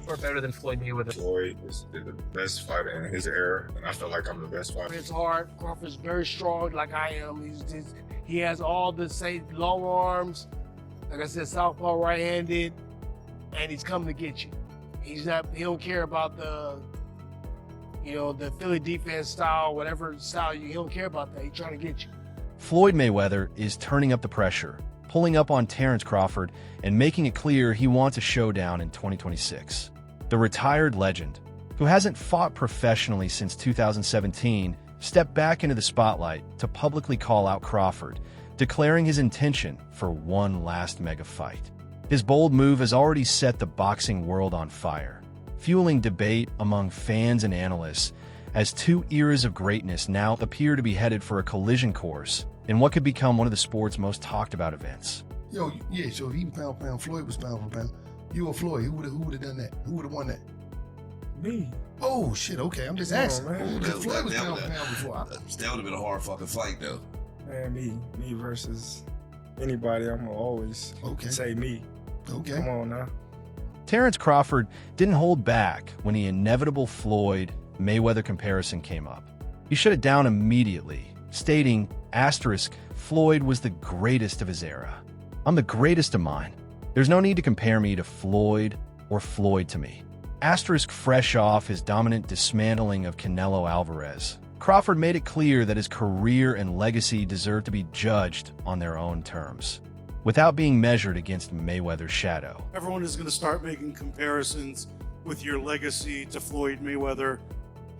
or better than Floyd Mayweather? Floyd is the best fighter in his era, and I feel like I'm the best fighter. It's hard. Crawford's very strong, like I am. He has all the same long arms. Like I said, southpaw, right-handed, and he's coming to get you. He don't care about the Philly defense style, whatever style. He don't care about that. He's trying to get you. Floyd Mayweather is turning up the pressure, pulling up on Terence Crawford, and making it clear he wants a showdown in 2026. The retired legend, who hasn't fought professionally since 2017, stepped back into the spotlight to publicly call out Crawford, declaring his intention for one last mega fight. His bold move has already set the boxing world on fire, fueling debate among fans and analysts as two eras of greatness now appear to be headed for a collision course in what could become one of the sport's most talked about events. So if he pound for pound, Floyd was pound for pound. You or Floyd, who would have done that? Who would have won that? Me. Oh shit, okay, I'm just asking. Man. Floyd was pound for pound before. That would have been a hard fucking fight, though. Man, me versus anybody, I'm gonna always say me. Okay. Come on now. Terence Crawford didn't hold back when the inevitable Floyd-Mayweather comparison came up. He shut it down immediately, stating, Floyd was the greatest of his era. I'm the greatest of mine. There's no need to compare me to Floyd or Floyd to me. Fresh off his dominant dismantling of Canelo Alvarez, Crawford made it clear that his career and legacy deserve to be judged on their own terms, without being measured against Mayweather's shadow. Everyone is going to start making comparisons with your legacy to Floyd Mayweather.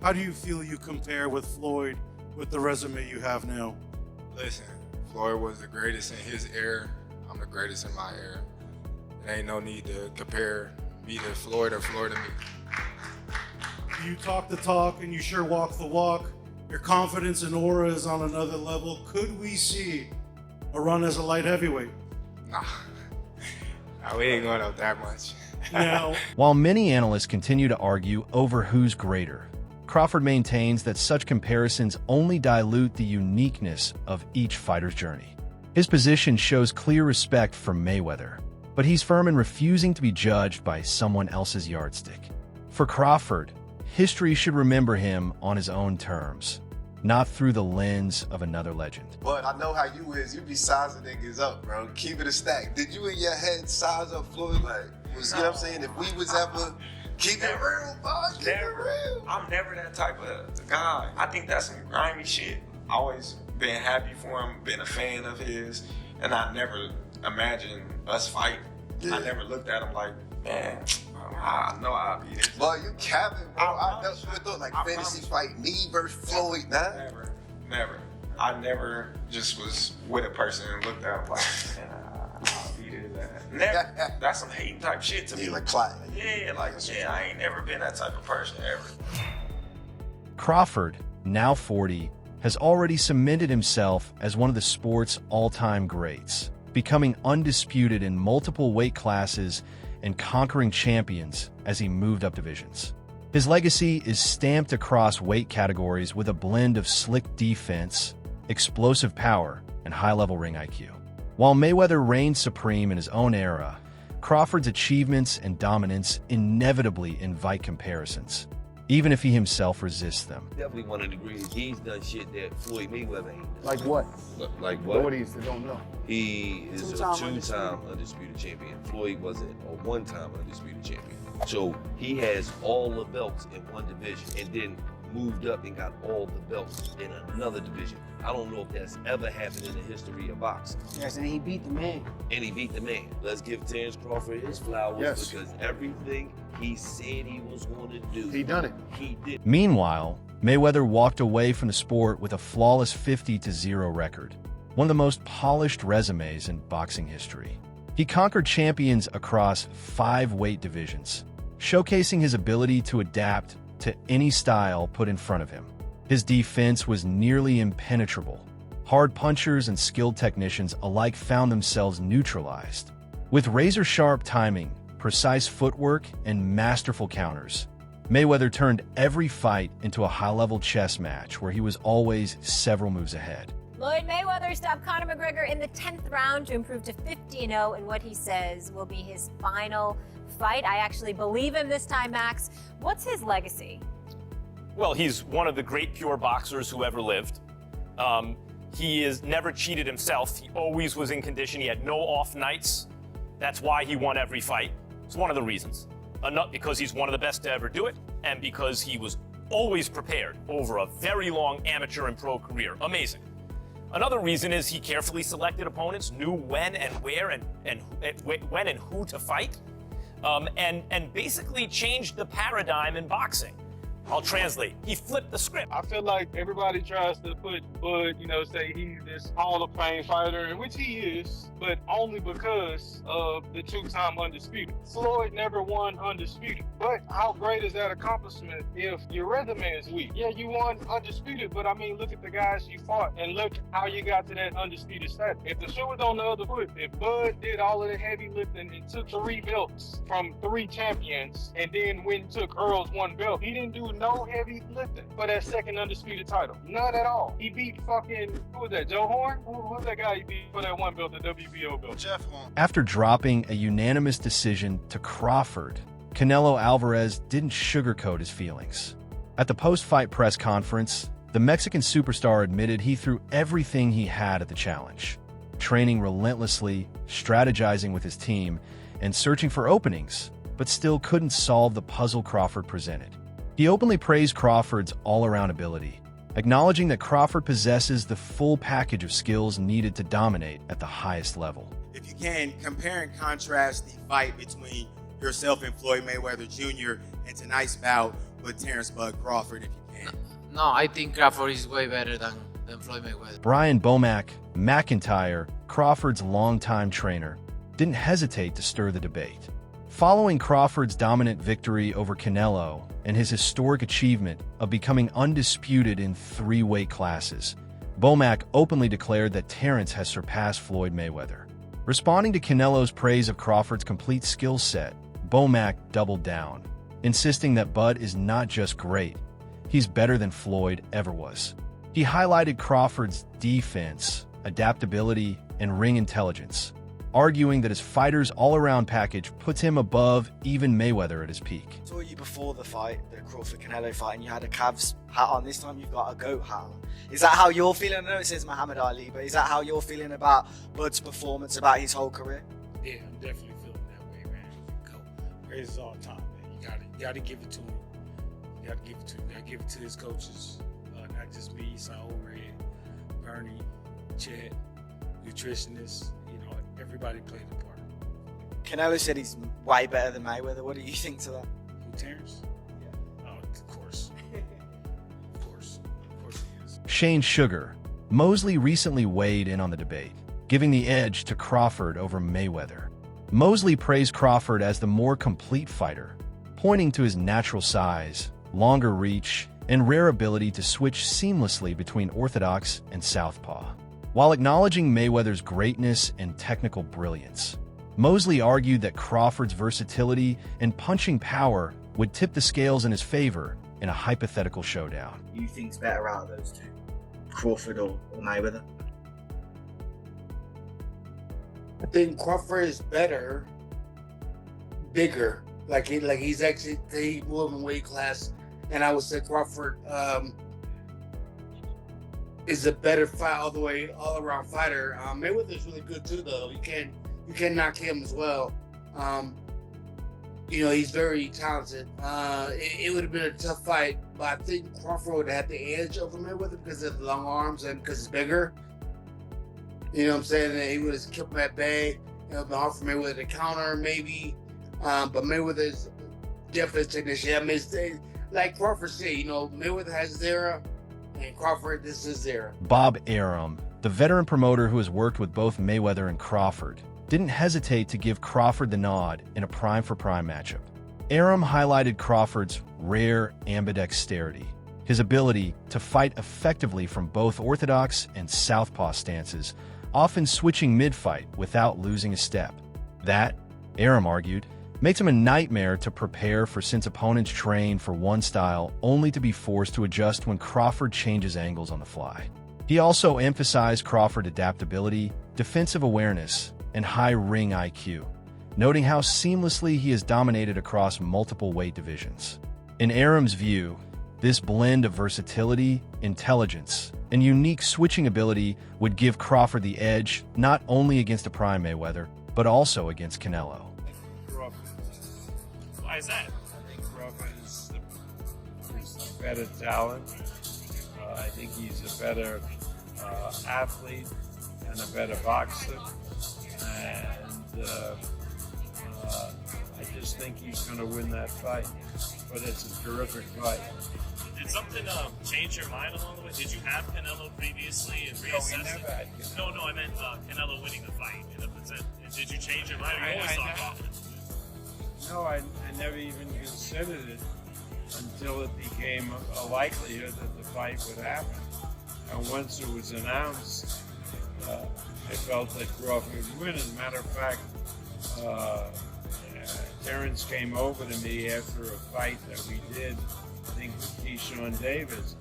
How do you feel you compare with Floyd with the resume you have now? Listen, Floyd was the greatest in his era. I'm the greatest in my era. There ain't no need to compare me to Floyd or Floyd to me. You talk the talk and you sure walk the walk. Your confidence and aura is on another level. Could we see a run as a light heavyweight? Nah, we ain't going up that much. Now, While many analysts continue to argue over who's greater, Crawford maintains that such comparisons only dilute the uniqueness of each fighter's journey. His position shows clear respect for Mayweather, but he's firm in refusing to be judged by someone else's yardstick. For Crawford, history should remember him on his own terms, not through the lens of another legend. But I know how you is. You be sizing niggas up, bro. Keep it a stack. Did you in your head size up Floyd? Like, you know what I'm saying? If we was ever keep it real, bro. Keep it real. I'm never that type of guy. I think that's some grimy shit. Always been happy for him, been a fan of his, and I never imagined us fighting. Yeah. I never looked at him like, man, I know I'll be this. Boy, you capping, bro. I never thought like fantasy fight me versus Floyd, nah. Never. I never just was with a person and looked at him like, man, I'll beat his ass. Never. That's some hating type shit to me. Like plotting. Yeah, I ain't never been that type of person ever. Crawford, now 40, has already cemented himself as one of the sport's all-time greats, becoming undisputed in multiple weight classes and conquering champions as he moved up divisions. His legacy is stamped across weight categories with a blend of slick defense, explosive power, and high-level ring IQ. While Mayweather reigned supreme in his own era, Crawford's achievements and dominance inevitably invite comparisons, even if he himself resists them. Definitely one of the greatest. He's done shit that Floyd Mayweather ain't done. Like what? Like what? What don't know. He is a two-time undisputed champion. Floyd wasn't a one-time undisputed champion. So he has all the belts in one division and then moved up and got all the belts in another division. I don't know if that's ever happened in the history of boxing. Yes, and he beat the man. And he beat the man. Let's give Terence Crawford his flowers because everything he said he was going to do, He done it. he did. Meanwhile, Mayweather walked away from the sport with a flawless 50-0 record, one of the most polished resumes in boxing history. He conquered champions across 5 weight divisions, showcasing his ability to adapt to any style put in front of him. His defense was nearly impenetrable. Hard punchers and skilled technicians alike found themselves neutralized. With razor-sharp timing, precise footwork, and masterful counters, Mayweather turned every fight into a high-level chess match where he was always several moves ahead. Floyd Mayweather stopped Conor McGregor in the 10th round to improve to 50-0 in what he says will be his final fight. I actually believe him this time, Max. What's his legacy? Well, he's one of the great pure boxers who ever lived. He has never cheated himself. He always was in condition. He had no off nights. That's why he won every fight. It's one of the reasons. Not because he's one of the best to ever do it, and because he was always prepared over a very long amateur and pro career. Amazing. Another reason is he carefully selected opponents, knew when and where and when and who to fight, and basically changed the paradigm in boxing. I'll translate. He flipped the script. I feel like everybody tries to put Bud, say he's this Hall of Fame fighter, which he is, but only because of the two-time undisputed. Floyd never won undisputed. But how great is that accomplishment if your resume is weak? Yeah, you won undisputed, but I mean, look at the guys you fought and look how you got to that undisputed status. If the shoe was on the other foot, if Bud did all of the heavy lifting and took 3 belts from 3 champions and then went and took Earl's 1 belt, he didn't do no heavy lifting for that second undisputed title. None at all. He beat fucking, who was that, Joe Horn? Who's that guy he beat for that 1 belt, the WBO belt? Jeff Horn. After dropping a unanimous decision to Crawford, Canelo Alvarez didn't sugarcoat his feelings. At the post-fight press conference, the Mexican superstar admitted he threw everything he had at the challenge, training relentlessly, strategizing with his team, and searching for openings, but still couldn't solve the puzzle Crawford presented. He openly praised Crawford's all-around ability, acknowledging that Crawford possesses the full package of skills needed to dominate at the highest level. If you can, compare and contrast the fight between yourself and Floyd Mayweather Jr. and tonight's bout with Terence "Bud" Crawford, if you can. No, I think Crawford is way better than Floyd Mayweather. Brian Bomac McIntyre, Crawford's longtime trainer, didn't hesitate to stir the debate. Following Crawford's dominant victory over Canelo and his historic achievement of becoming undisputed in 3 weight classes, Bomac openly declared that Terence has surpassed Floyd Mayweather. Responding to Canelo's praise of Crawford's complete skill set, Bomac doubled down, insisting that Bud is not just great, he's better than Floyd ever was. He highlighted Crawford's defense, adaptability, and ring intelligence, arguing that his fighter's all-around package puts him above even Mayweather at his peak. I saw you before the fight, the Crawford-Canelo fight, and you had a Cavs hat on. This time you've got a GOAT hat on. Is that how you're feeling? I know it says Muhammad Ali, but is that how you're feeling about Bud's performance, about his whole career? Yeah, I'm definitely feeling that way, man. GOAT. Praises all the time, man. You gotta give it to him. You gotta give it to him. You gotta give it to his coaches. Not just me, Saul, Red, Bernie, Chet, nutritionists. Everybody played a part. Canelo said he's way better than Mayweather. What do you think to that? Who, Terence? Yeah. Oh, of course. Of course he is. Shane Sugar. Mosley recently weighed in on the debate, giving the edge to Crawford over Mayweather. Mosley praised Crawford as the more complete fighter, pointing to his natural size, longer reach, and rare ability to switch seamlessly between orthodox and southpaw. While acknowledging Mayweather's greatness and technical brilliance, Mosley argued that Crawford's versatility and punching power would tip the scales in his favor in a hypothetical showdown. Who you think's better out of those two, Crawford or Mayweather? I think Crawford is better, bigger. He's actually more than weight class, and I would say Crawford is a better fight all around fighter. Mayweather's really good too, though. You can't knock him as well. He's very talented. It would have been a tough fight, but I think Crawford would have had the edge over Mayweather because of the long arms and because he's bigger. You know what I'm saying? And he would have kept him at bay. It would have been hard for Mayweather to counter, maybe. But Mayweather's definitely a technician. I mean, like Crawford said, Mayweather has his era, and Crawford, this is his era. Bob Arum, the veteran promoter who has worked with both Mayweather and Crawford, didn't hesitate to give Crawford the nod in a prime-for-prime matchup. Arum highlighted Crawford's rare ambidexterity, his ability to fight effectively from both orthodox and southpaw stances, often switching mid-fight without losing a step. That, Arum argued, makes him a nightmare to prepare for since opponents train for one style only to be forced to adjust when Crawford changes angles on the fly. He also emphasized Crawford's adaptability, defensive awareness, and high ring IQ, noting how seamlessly he has dominated across multiple weight divisions. In Aram's view, this blend of versatility, intelligence, and unique switching ability would give Crawford the edge not only against a prime Mayweather, but also against Canelo. Why is that? I think Crawford is the better talent. I think he's a better athlete and a better boxer. And I just think he's going to win that fight. But it's a terrific fight. Did something change your mind along the way? Did you have Canelo previously and reassess it? No, I meant Canelo winning the fight. Did you change your mind? Or you always thought Crawford? No, I never even considered it until it became a likelihood that the fight would happen. And once it was announced, I felt that Crawford would win. As a matter of fact, Terence came over to me after a fight that we did, I think with Keyshawn Davis,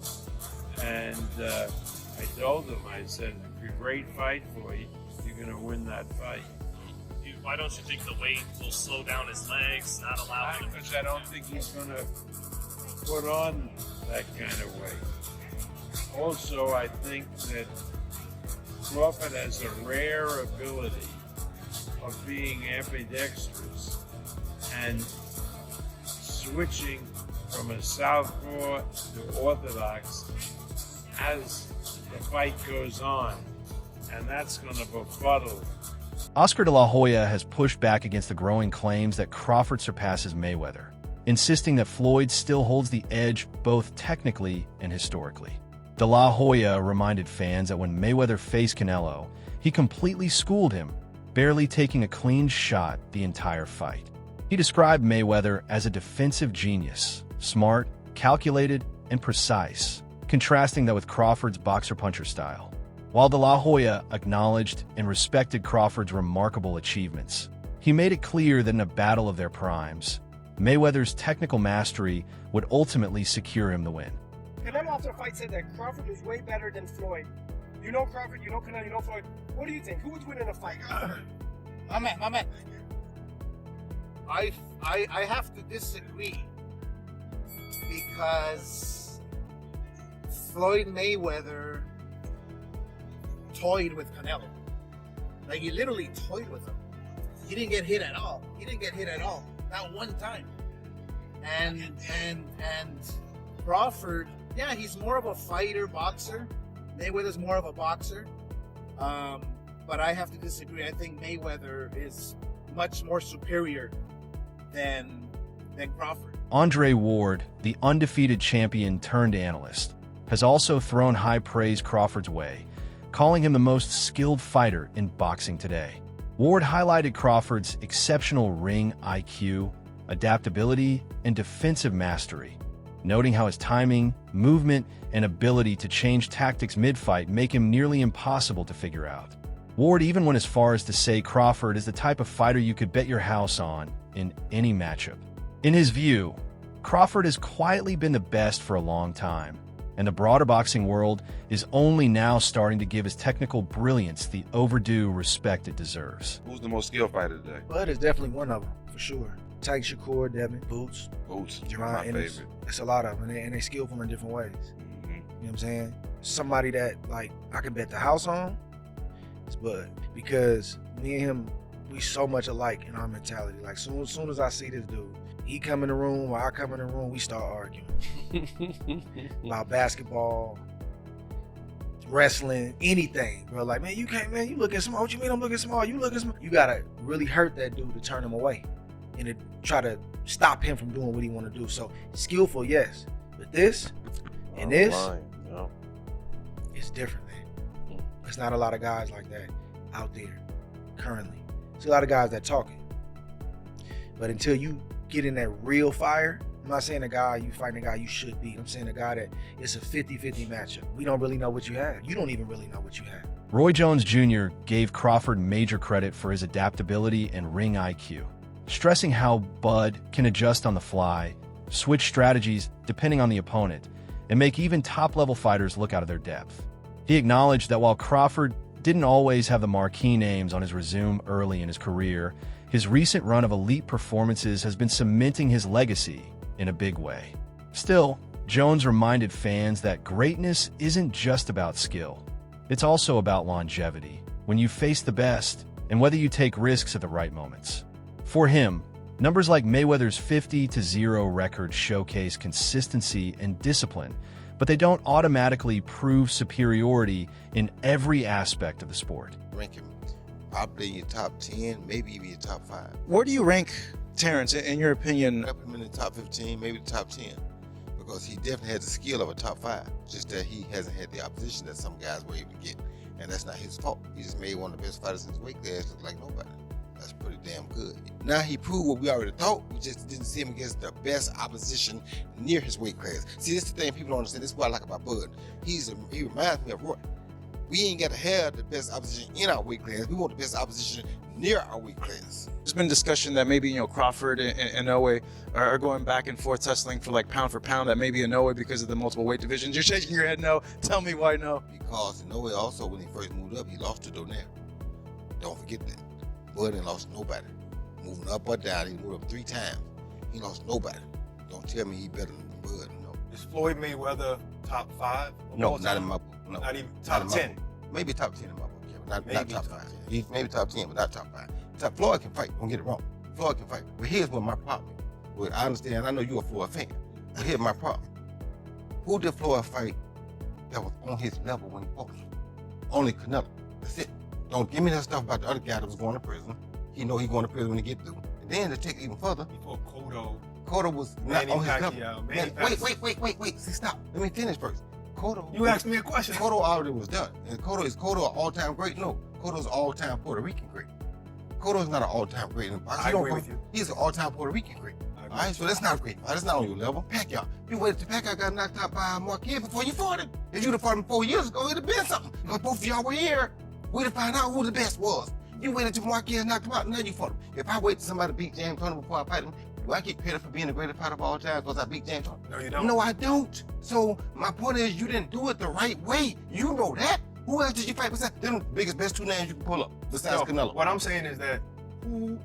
and I told him, I said, it's a great fight for you. You're going to win that fight. Why don't you think the weight will slow down his legs, not allow him? Because I don't think he's going to put on that kind of weight. Also, I think that Crawford has a rare ability of being ambidextrous and switching from a southpaw to orthodox as the fight goes on, and that's going to befuddle. Oscar de la Hoya has pushed back against the growing claims that Crawford surpasses Mayweather, insisting that Floyd still holds the edge both technically and historically. De la Hoya reminded fans that when Mayweather faced Canelo, he completely schooled him, barely taking a clean shot the entire fight. He described Mayweather as a defensive genius, smart, calculated, and precise, contrasting that with Crawford's boxer-puncher style. While De La Hoya acknowledged and respected Crawford's remarkable achievements, he made it clear that in a battle of their primes, Mayweather's technical mastery would ultimately secure him the win. Canelo after the fight said that Crawford was way better than Floyd. You know Crawford, you know Canelo, you know Floyd. What do you think? Who would win in a fight? My man. I have to disagree because Floyd Mayweather toyed with Canelo. Like, he literally toyed with him. He didn't get hit at all. Not one time. And Crawford, yeah, he's more of a fighter, boxer. Mayweather's more of a boxer. But I have to disagree. I think Mayweather is much more superior than Crawford. Andre Ward, the undefeated champion turned analyst, has also thrown high praise Crawford's way, calling him the most skilled fighter in boxing today. Ward highlighted Crawford's exceptional ring IQ, adaptability, and defensive mastery, noting how his timing, movement, and ability to change tactics mid-fight make him nearly impossible to figure out. Ward even went as far as to say Crawford is the type of fighter you could bet your house on in any matchup. In his view, Crawford has quietly been the best for a long time, and the broader boxing world is only now starting to give his technical brilliance the overdue respect it deserves. Who's the most skilled fighter today? Bud is definitely one of them, for sure. Tyke Shakur, Devin, Boots, my favorite. It's a lot of them, and they skillful in different ways. You know what I'm saying? Somebody that, like, I can bet the house on is Bud, because me and him, we so much alike in our mentality. Like, soon as I see this dude, he come in the room or I come in the room, we start arguing about basketball, wrestling, anything, bro. Like, man, you can't, man, you looking small. What you mean I'm looking small? You looking small. You gotta really hurt that dude to turn him away and to try to stop him from doing what he want to do. So, skillful, yes. But this and this, it's different, man. There's not a lot of guys like that out there currently. There's a lot of guys that talking. But until you get in that real fire, I'm not saying a guy, you fighting a guy you should beat. I'm saying a guy that it's a 50-50 matchup. We don't really know what you have. You don't even really know what you have. Roy Jones Jr. gave Crawford major credit for his adaptability and ring IQ, stressing how Bud can adjust on the fly, switch strategies depending on the opponent, and make even top-level fighters look out of their depth. He acknowledged that while Crawford didn't always have the marquee names on his resume early in his career, his recent run of elite performances has been cementing his legacy in a big way. Still, Jones reminded fans that greatness isn't just about skill. It's also about longevity, when you face the best, and whether you take risks at the right moments. For him, numbers like Mayweather's 50-0 record showcase consistency and discipline, but they don't automatically prove superiority in every aspect of the sport. Rank him probably in your top 10, maybe even your top 5. Where do you rank Terence, in your opinion? I put him in the top 15, maybe the top 10, because he definitely has the skill of a top 5, just that he hasn't had the opposition that some guys were able to get, and that's not his fault. He just made one of the best fighters in his weight class look like nobody. That's pretty damn good. Now he proved what we already thought. We just didn't see him against the best opposition near his weight class. See, this is the thing people don't understand. This is what I like about Bud. He reminds me of Roy. We ain't got to have the best opposition in our weight class. We want the best opposition near our weight class. There's been discussion that maybe, Crawford and Inoue are going back and forth tussling for pound for pound, that maybe Inoue because of the multiple weight divisions. You're shaking your head no. Tell me why no. Because Inoue also, when he first moved up, he lost to Donaire. Don't forget that. Bud ain't lost nobody. Moving up or down, he moved up 3 times. He lost nobody. Don't tell me he better than Bud. No. Is Floyd Mayweather top 5? No, not in my book. No. Not even top 10? Maybe top 10 in my book, yeah, but not top 5. He's maybe top 10, but not top 5. Floyd can fight, don't get it wrong. Floyd can fight. But here's what my problem is. Well, I understand, I know you're a Floyd fan, but here's my problem. Who did Floyd fight that was on his level when he fought? Only Canelo. That's it. Don't give me that stuff about the other guy that was going to prison. He know he going to prison when he get through. And then to take it even further. Before Cotto. Cotto was not on his level. Wait. See, stop. Let me finish first. Cotto. You asked me a question. Cotto already was done. And is Cotto an all-time great? No. Cotto's an all-time Puerto Rican great. Cotto's not an all-time great in boxing. I agree with you. He's an all-time Puerto Rican great. All right, so that's not great. That's not on your level. Pacquiao. You waited till Pacquiao got knocked out by Marquez before you fought him. If you'd have fought him 4 years ago, it'd have been something. Because both of y'all were here. We'd have found out who the best was. You waited till Marquez knocked him out, and now you fought him. If I wait till somebody beat James Toney before I fight him, do I get credit for being the greatest fighter of all time because I beat James Toney? No, you don't. No, I don't. So my point is, you didn't do it the right way. You know that. Who else did you fight besides them? Best 2 names you can pull up besides Canelo. What I'm saying is that who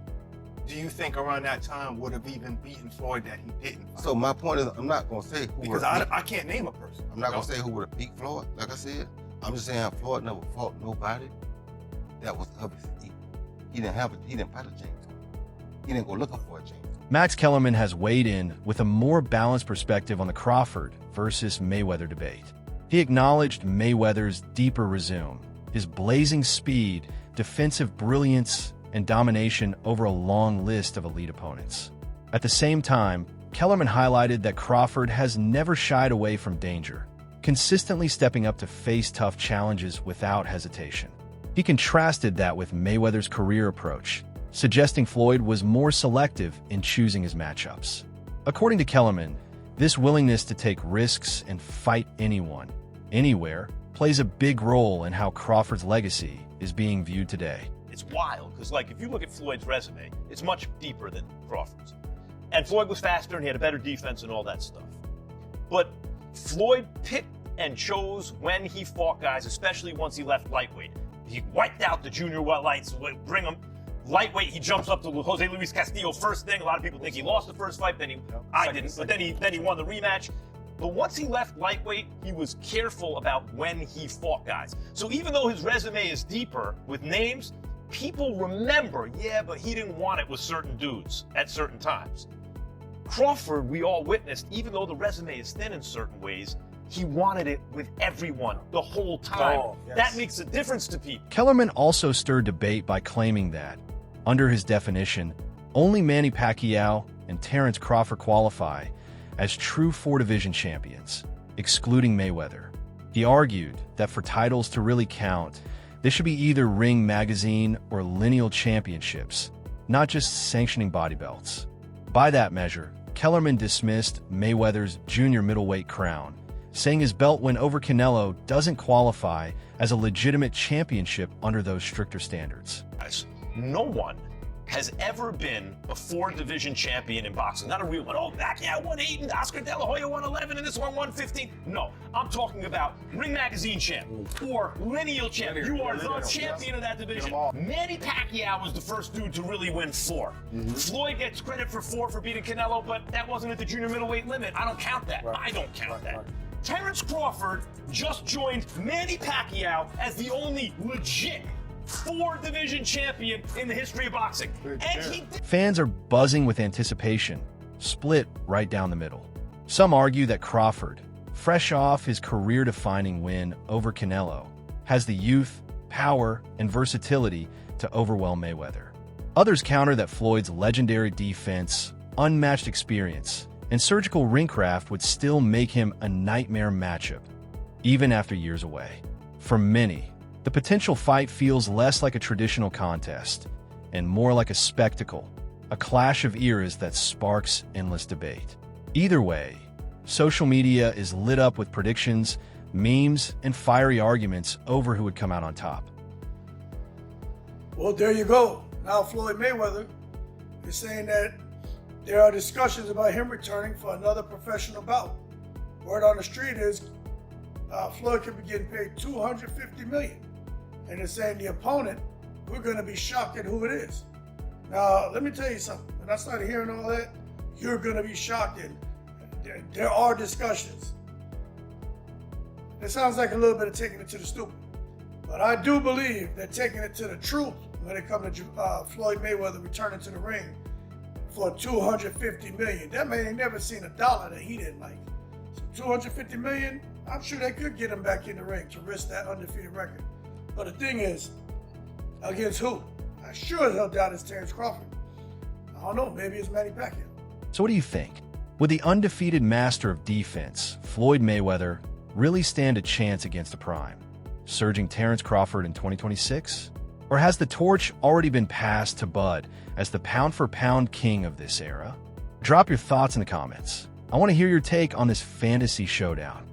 do you think around that time would have even beaten Floyd that he didn't fight? So my point is, I'm not gonna say who. Because I can't name a person. I'm not gonna say who would have beat Floyd. Like I said, I'm just saying Floyd never fought nobody that was of his equal. He didn't fight a James Toney. He didn't go looking for a James Toney. Max Kellerman has weighed in with a more balanced perspective on the Crawford versus Mayweather debate. He acknowledged Mayweather's deeper resume, his blazing speed, defensive brilliance, and domination over a long list of elite opponents. At the same time, Kellerman highlighted that Crawford has never shied away from danger, consistently stepping up to face tough challenges without hesitation. He contrasted that with Mayweather's career approach, suggesting Floyd was more selective in choosing his matchups. According to Kellerman, this willingness to take risks and fight anyone, anywhere, plays a big role in how Crawford's legacy is being viewed today. It's wild, because if you look at Floyd's resume, it's much deeper than Crawford's. And Floyd was faster and he had a better defense and all that stuff. But Floyd picked and chose when he fought guys, especially once he left lightweight. He wiped out the junior welterweights, bring him lightweight. He jumps up to Jose Luis Castillo first thing. A lot of people think he lost the first fight, I didn't, but then he won the rematch. But once he left lightweight, he was careful about when he fought guys. So even though his resume is deeper with names, people remember, but he didn't want it with certain dudes at certain times. Crawford, we all witnessed, even though the resume is thin in certain ways, he wanted it with everyone the whole time. That makes a difference to people. Kellerman also stirred debate by claiming that, under his definition, only Manny Pacquiao and Terence Crawford qualify as true 4-division champions, excluding Mayweather. He argued that for titles to really count, they should be either Ring Magazine or lineal championships, not just sanctioning body belts. By that measure, Kellerman dismissed Mayweather's junior middleweight crown, saying his belt win over Canelo doesn't qualify as a legitimate championship under those stricter standards. No one has ever been a 4-division champion in boxing. Not a real one. Oh, Pacquiao won 8 and Oscar De La Hoya won 11 and this one won 15. No, I'm talking about Ring Magazine champ or lineal champ. You are the champion of that division. Manny Pacquiao was the first dude to really win 4. Floyd gets credit for 4 for beating Canelo, but that wasn't at the junior middleweight limit. I don't count that. I don't count that. Terence Crawford just joined Manny Pacquiao as the only legit 4-division champion in the history of boxing. And he Fans are buzzing with anticipation, split right down the middle. Some argue that Crawford, fresh off his career-defining win over Canelo, has the youth, power, and versatility to overwhelm Mayweather. Others counter that Floyd's legendary defense, unmatched experience, and surgical ringcraft would still make him a nightmare matchup, even after years away. For many, the potential fight feels less like a traditional contest and more like a spectacle, a clash of eras that sparks endless debate. Either way, social media is lit up with predictions, memes, and fiery arguments over who would come out on top. Well, there you go. Now Floyd Mayweather is saying that there are discussions about him returning for another professional bout. Word on the street is Floyd could be getting paid $250 million. And they're saying the opponent, we're going to be shocked at who it is. Now, let me tell you something. When I started hearing all that, you're going to be shocked. And there are discussions. It sounds like a little bit of taking it to the stupid. But I do believe that taking it to the truth when it comes to Floyd Mayweather returning to the ring for $250 million. That man ain't never seen a dollar that he didn't like. So $250 million, I'm sure they could get him back in the ring to risk that undefeated record. But the thing is, against who? I sure as hell doubt it's Terence Crawford. I don't know, maybe it's Manny Pacquiao. So what do you think? Would the undefeated master of defense, Floyd Mayweather, really stand a chance against the prime, surging Terence Crawford in 2026? Or has the torch already been passed to Bud as the pound-for-pound king of this era? Drop your thoughts in the comments. I want to hear your take on this fantasy showdown.